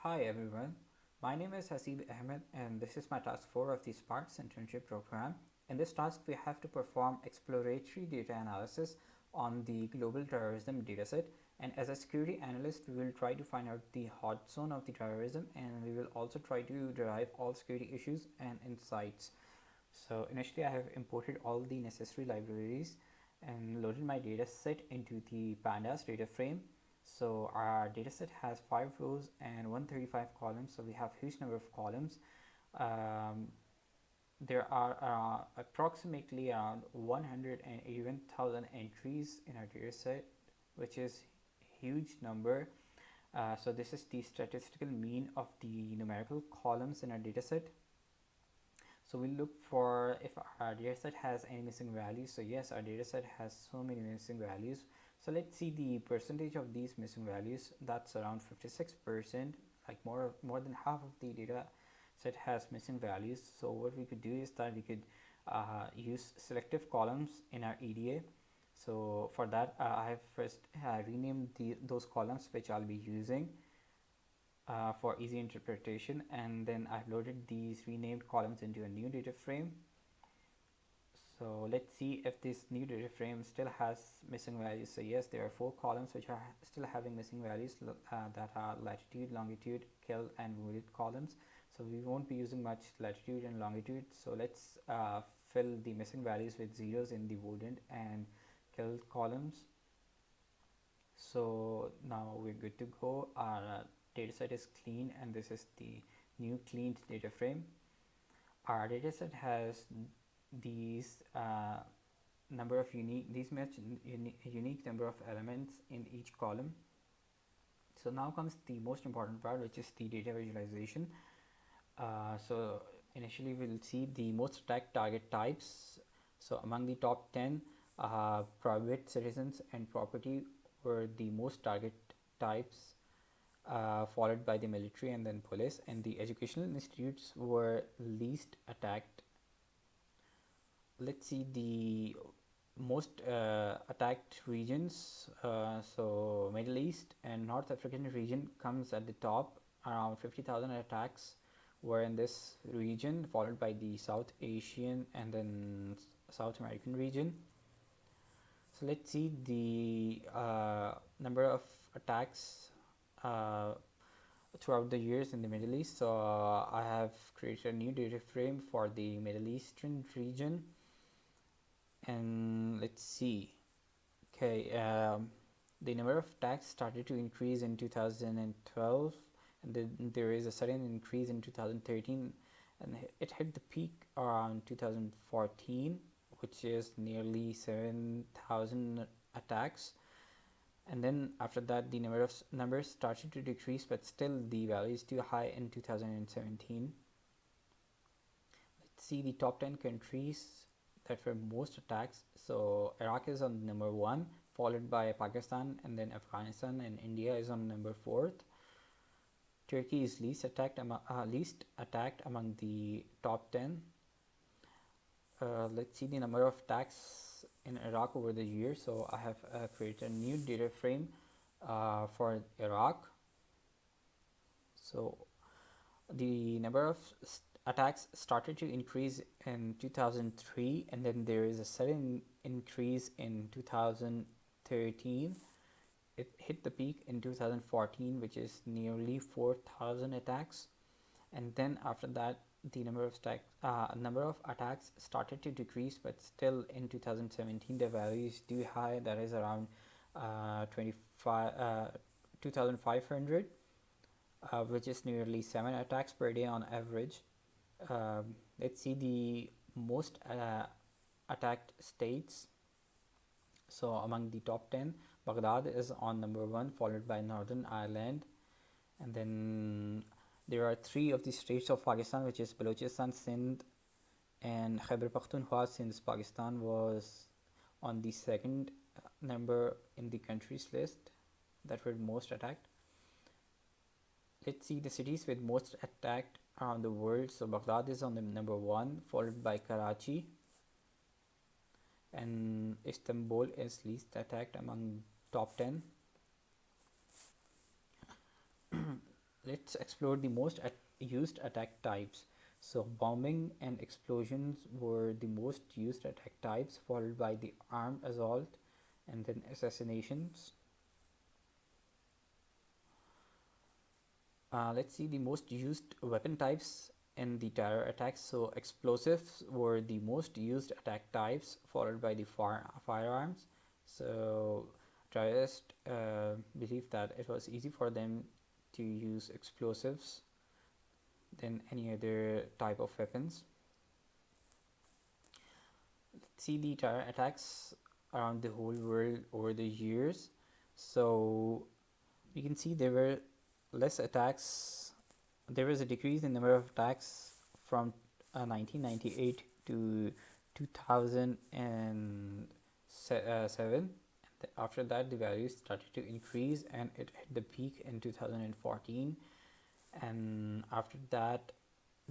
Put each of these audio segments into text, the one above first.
Hi everyone, my name is Hasib Ahmed and this is my task 4 of the Sparks internship program. In this task, we have to perform exploratory data analysis on the global terrorism dataset. And as a security analyst, we will try to find out the hot zone of the terrorism, and we will also try to derive all security issues and insights. So initially, I have imported all the necessary libraries and loaded my dataset into the pandas data frame. So our dataset has 5 rows and 135 columns, so we have huge number of columns. um, there are approximately around 181,000 entries in our dataset, which is huge number. So this is the statistical mean of the numerical columns in our dataset. So we'll look for if our dataset has any missing values. So yes, our dataset has so many missing values. So let's see the percentage of these missing values. That's around 56%, like more than half of the data set has missing values. So what we could do is that we could use selective columns in our EDA. So for that, I have first renamed those columns which I'll be using for easy interpretation, and then I've loaded these renamed columns into a new data frame. So let's see if this new data frame still has missing values. So yes, there are 4 columns which are still having missing values that are latitude, longitude, kill and wounded columns. So we won't be using much latitude and longitude. So let's fill the missing values with zeros in the wounded and killed columns. So now we're good to go. Our dataset is clean, and this is the new cleaned data frame. Our dataset has these number of unique number of elements in each column. So now comes the most important part, which is the data visualization. So initially we'll see the most attacked target types. So among the top 10, private citizens and property were the most target types, followed by the military and then police, and the educational institutes were least attacked. Let's see the most attacked regions. So Middle East and North African region comes at the top. Around 50,000 attacks were in this region, followed by the South Asian and then South American region. So let's see the number of attacks throughout the years in the Middle East. So I have created a new data frame for the Middle Eastern region, and let's see. Okay, the number of attacks started to increase in 2012, and then there is a sudden increase in 2013, and it hit the peak around 2014, which is nearly 7,000 attacks. And then after that, the numbers started to decrease, but still the value is too high in 2017. Let's see the top 10 countries that were most attacks. So Iraq is on number 1, followed by Pakistan, and then Afghanistan, and India is on number 4th. Turkey is least attacked among the top 10. Let's see the number of attacks in Iraq over the years. So I have created a new data frame for Iraq. So the number of attacks started to increase in 2003, and then there is a sudden increase in 2013. It hit the peak in 2014, which is nearly 4,000 attacks, and then after that the number of attacks started to decrease, but still in 2017 the value is too high, that is around 2,500, which is nearly 7 attacks per day on average. Let's see the most attacked states. So among the top 10, Baghdad is on number 1, followed by Northern Ireland, and then there are 3 of the states of Pakistan, which is Balochistan, Sindh, and Khyber Pakhtunkhwa, since Pakistan was on the 2nd number in the countries list that were most attacked. Let's see the cities with most attacked around the world. So Baghdad is on the number 1, followed by Karachi, and Istanbul is least attacked among top 10. let's explore the most used attack types. So bombing and explosions were the most used attack types, followed by the armed assault and then assassinations. Let's see the most used weapon types in the terror attacks. So explosives were the most used attack types, followed by the firearms. So terrorists believed that it was easy for them to use explosives than any other type of weapons. Let's see the terror attacks around the whole world over the years. So you can see there were less attacks. There was a decrease in number of attacks from 1998 to 2007. After that, the values started to increase and it hit the peak in 2014. And after that,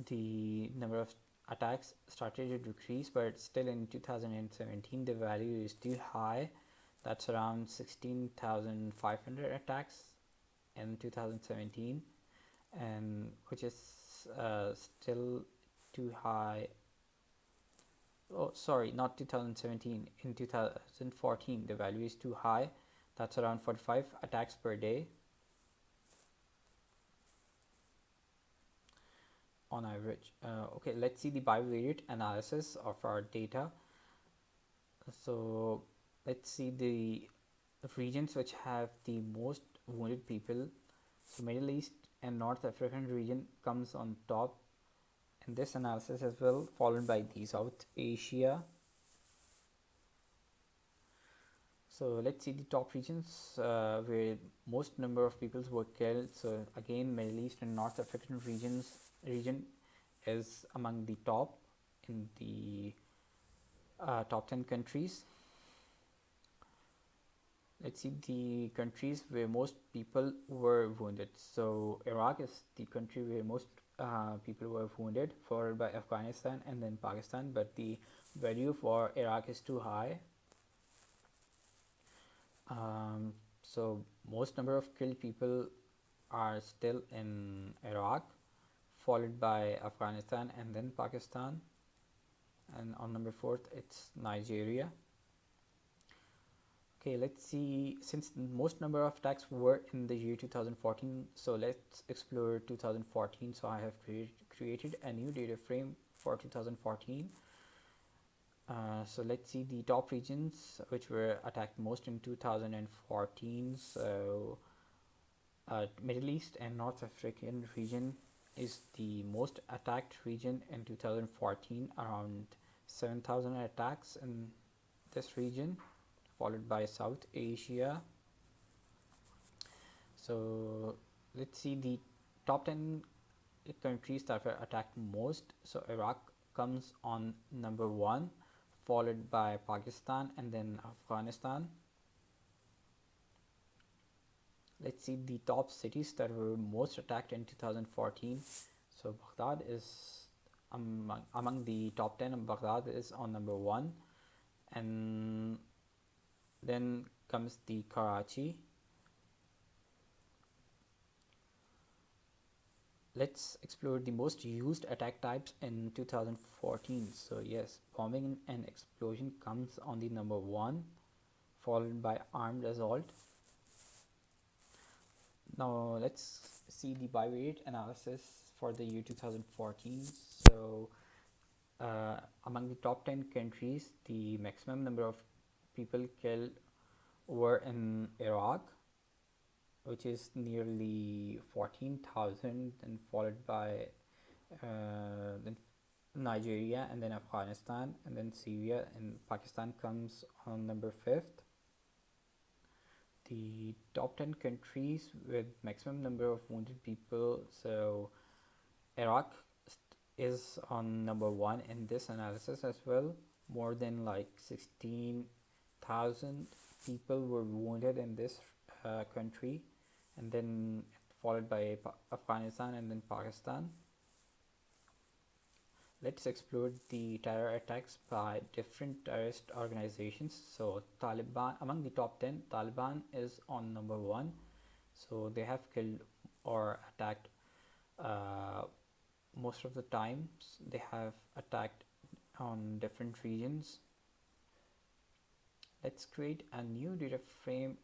the number of attacks started to decrease, but still in 2017 the value is still high. That's around 16,500 attacks in 2017, and which is still too high. Oh, sorry, not 2017. In 2014 the value is too high. That's around 45 attacks per day on average. Okay, let's see the bivariate analysis of our data. So let's see the regions which have the most wounded people. So Middle East and North African region comes on top in this analysis as well, followed by the South Asia. So let's see the top regions where most number of people were killed. So again, Middle East and North African region is among the top in the top 10 countries. Let's see the countries where most people were wounded. So Iraq is the country where most people were wounded, followed by Afghanistan and then Pakistan, but the value for Iraq is too high. So most number of killed people are still in Iraq, followed by Afghanistan and then Pakistan, and on number 4th it's Nigeria. Okay, let's see, since most number of attacks were in the year 2014, so let's explore 2014. So I have created a new data frame for 2014. So let's see the top regions which were attacked most in 2014. So Middle East and North African region is the most attacked region in 2014, around 7,000 attacks in this region, followed by South Asia. So let's see the top 10 countries that were attacked most. So Iraq comes on number 1, followed by Pakistan and then Afghanistan. Let's see the top cities that were most attacked in 2014. So Baghdad is among the top 10, and Baghdad is on number 1, and then comes the Karachi. Let's explore the most used attack types in 2014. So yes, bombing and explosion comes on the number 1, followed by armed assault. Now let's see the bivariate analysis for the year 2014. So among the top 10 countries, the maximum number of people killed were in Iraq, which is nearly 14,000, and followed by then Nigeria, and then Afghanistan, and then Syria, and Pakistan comes on number 5th. The top 10 countries with maximum number of wounded people. So Iraq is on number 1 in this analysis as well. More than like 16,000 people were wounded in this country, and then followed by Afghanistan and then Pakistan. Let's explore the terror attacks by different terrorist organizations. So Taliban, among the top 10, Taliban is on number 1. So they have killed or attacked. Most of the times they have attacked on different regions. Let's create a new data frame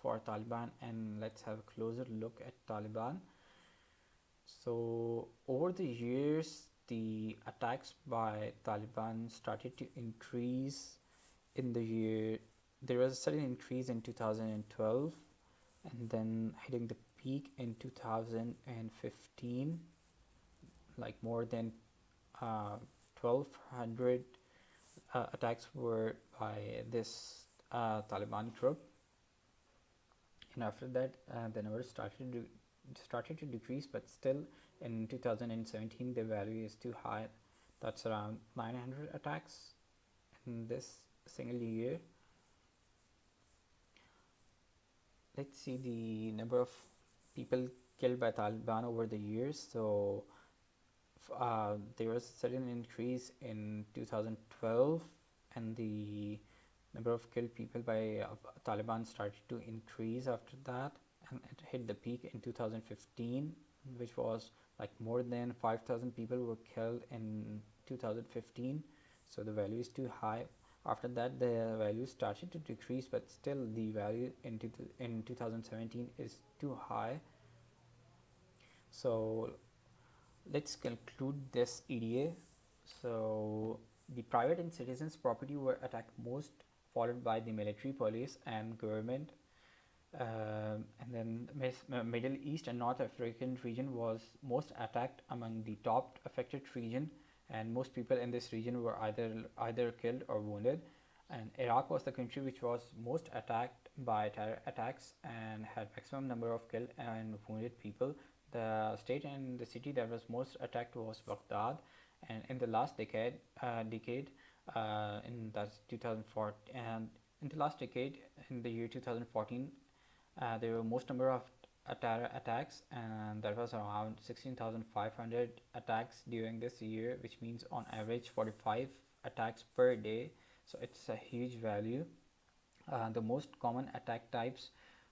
for Taliban and let's have a closer look at Taliban. So over the years, the attacks by Taliban started to increase. In the year, there was a sudden increase in 2012 and then hitting the peak in 2015, like more than 1200 attacks were by this Taliban group. And after that, the number started to decrease, but still in 2017 the value is too high. That's around 900 attacks in this single year. Let's see the number of people killed by Taliban over the years. So there was a sudden increase in 2012 and the number of killed people by Taliban started to increase after that, and it hit the peak in 2015, which was like more than 5,000 people were killed in 2015. So the value is too high. After that the value started to decrease, but still the value in 2017 is too high. So let's conclude this EDA. So the private and citizens property were attacked most, followed by the military, police and government. And then Middle East and North African region was most attacked among the top affected region, and most people in this region were either killed or wounded. And Iraq was the country which was most attacked by terror attacks and had maximum number of killed and wounded people. The state and the city that was most attacked was Baghdad, and in the last decade, in that's 2004, and in the last decade, in the year 2014, there were most number of terror attacks, and that was around 16,500 attacks during this year, which means on average 45 attacks per day. So it's a huge value. The most common attack types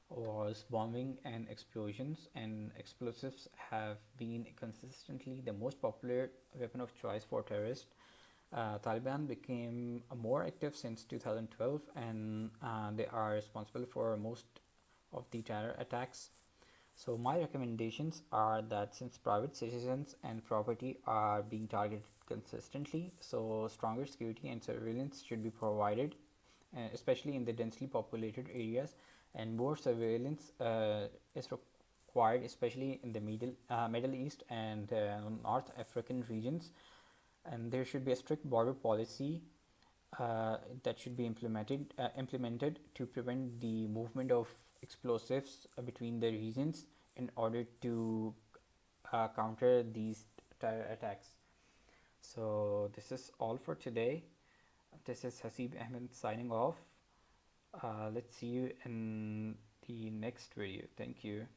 was bombing and explosions, and explosives have been consistently the most popular weapon of choice for terrorists. Taliban became more active since 2012, and they are responsible for most of the terror attacks. So my recommendations are that since private citizens and property are being targeted consistently, so stronger security and surveillance should be provided, especially in the densely populated areas, and more surveillance is required, especially in the Middle East and North African regions. And there should be a strict border policy that should be implemented to prevent the movement of explosives between the regions in order to counter these terror attacks. So this is all for today. This is Hasib Ahmed signing off. Let's see you in the next video. Thank you.